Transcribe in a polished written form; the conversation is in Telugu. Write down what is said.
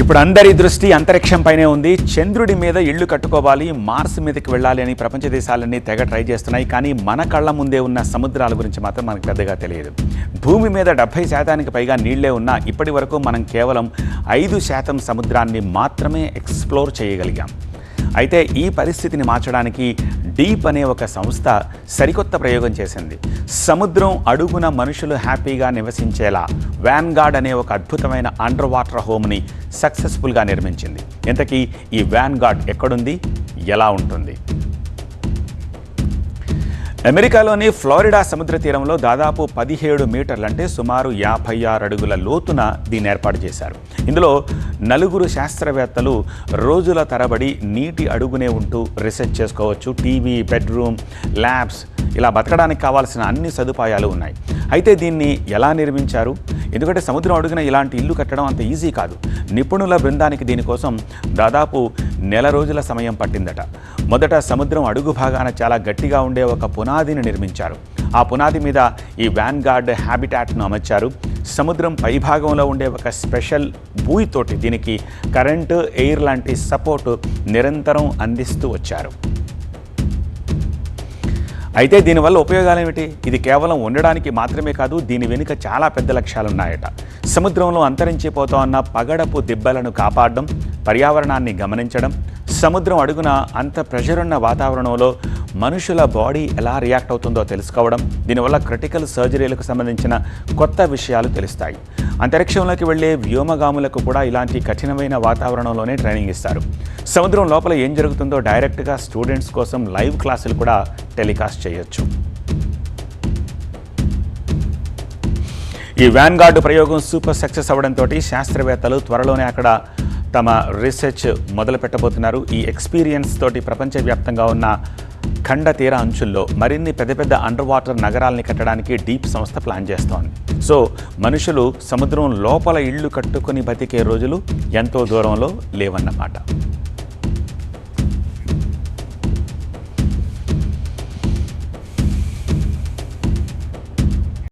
ఇప్పుడు అందరి దృష్టి అంతరిక్షంపైనే ఉంది. చంద్రుడి మీద ఇళ్లు కట్టుకోవాలి, మార్స్ మీదకి వెళ్ళాలి అని ప్రపంచ దేశాలన్నీ తెగ ట్రై చేస్తున్నాయి. కానీ మన కళ్ళ ముందే ఉన్న సముద్రాల గురించి మాత్రం మనకు పెద్దగా తెలియదు. భూమి మీద 70% పైగా నీళ్లే ఉన్నా ఇప్పటి వరకు మనం కేవలం 5% సముద్రాన్ని మాత్రమే ఎక్స్ప్లోర్ చేయగలిగాం. అయితే ఈ పరిస్థితిని మార్చడానికి డీప్ అనే ఒక సంస్థ సరికొత్త ప్రయోగం చేసింది. సముద్రం అడుగున మనుషులు హ్యాపీగా నివసించేలా వ్యాన్గార్డ్ అనే ఒక అద్భుతమైన అండర్ వాటర్ హోమ్ని సక్సెస్ఫుల్గా నిర్మించింది. ఇంతకీ ఈ వ్యాన్గార్డ్ ఎక్కడుంది, ఎలా ఉంటుంది? అమెరికాలోని ఫ్లోరిడా సముద్ర తీరంలో దాదాపు 17 మీటర్లు అంటే సుమారు 56 అడుగుల లోతున దీన్ని ఏర్పాటు చేశారు. ఇందులో 4 శాస్త్రవేత్తలు రోజుల తరబడి నీటి అడుగునే ఉంటూ రీసెర్చ్ చేసుకోవచ్చు. టీవీ, బెడ్రూమ్, ల్యాబ్స్, ఇలా బతకడానికి కావాల్సిన అన్ని సదుపాయాలు ఉన్నాయి. అయితే దీన్ని ఎలా నిర్మించారు? ఎందుకంటే సముద్రం అడుగున ఇలాంటి ఇల్లు కట్టడం అంత ఈజీ కాదు. నిపుణుల బృందానికి దీనికోసం దాదాపు నెల రోజుల సమయం పట్టిందట. మొదట సముద్రం అడుగు భాగాన చాలా గట్టిగా ఉండే ఒక పునాదిని నిర్మించారు. ఆ పునాది మీద ఈ వ్యాన్గార్డ్ హ్యాబిటాట్ను అమర్చారు. సముద్రం పైభాగంలో ఉండే ఒక స్పెషల్ బూయితోటి దీనికి కరెంటు, ఎయిర్ లాంటి సపోర్టు నిరంతరం అందిస్తూ వచ్చారు. అయితే దీనివల్ల ఉపయోగాలు ఏమిటి? ఇది కేవలం ఉండడానికి మాత్రమే కాదు, దీని వెనుక చాలా పెద్ద లక్ష్యాలున్నాయట. సముద్రంలో అంతరించిపోతున్న పగడపు దిబ్బలను కాపాడడం, పర్యావరణాన్ని గమనించడం, సముద్రం అడుగున అంత ప్రెషర్ ఉన్న వాతావరణంలో మనుషుల బాడీ ఎలా రియాక్ట్ అవుతుందో తెలుసుకోవడం, దీనివల్ల క్రిటికల్ సర్జరీలకు సంబంధించిన కొత్త విషయాలు తెలుస్తాయి. అంతరిక్షంలోకి వెళ్లే వ్యోమగాములకు కూడా ఇలాంటి కఠినమైన వాతావరణంలోనే ట్రైనింగ్ ఇస్తారు. సముద్రం లోపల ఏం జరుగుతుందో డైరెక్ట్గా స్టూడెంట్స్ కోసం లైవ్ క్లాసులు కూడా టెలికాస్ట్ చేయొచ్చు. ఈ వ్యాన్గార్డ్ ప్రయోగం సూపర్ సక్సెస్ అవ్వడంతో శాస్త్రవేత్తలు త్వరలోనే అక్కడ తమ రీసెర్చ్ మొదలు పెట్టబోతున్నారు. ఈ ఎక్స్పీరియన్స్ తోటి ప్రపంచవ్యాప్తంగా ఉన్న ఖండ తీర అంచుల్లో మరిన్ని పెద్ద పెద్ద అండర్ వాటర్ నగరాల్ని కట్టడానికి డీప్ సంస్థ ప్లాన్ చేస్తోంది. సో మనుషులు సముద్రం లోపల ఇళ్ళు కట్టుకొని బతికే రోజులు ఎంతో దూరంలో లేవన్నమాట.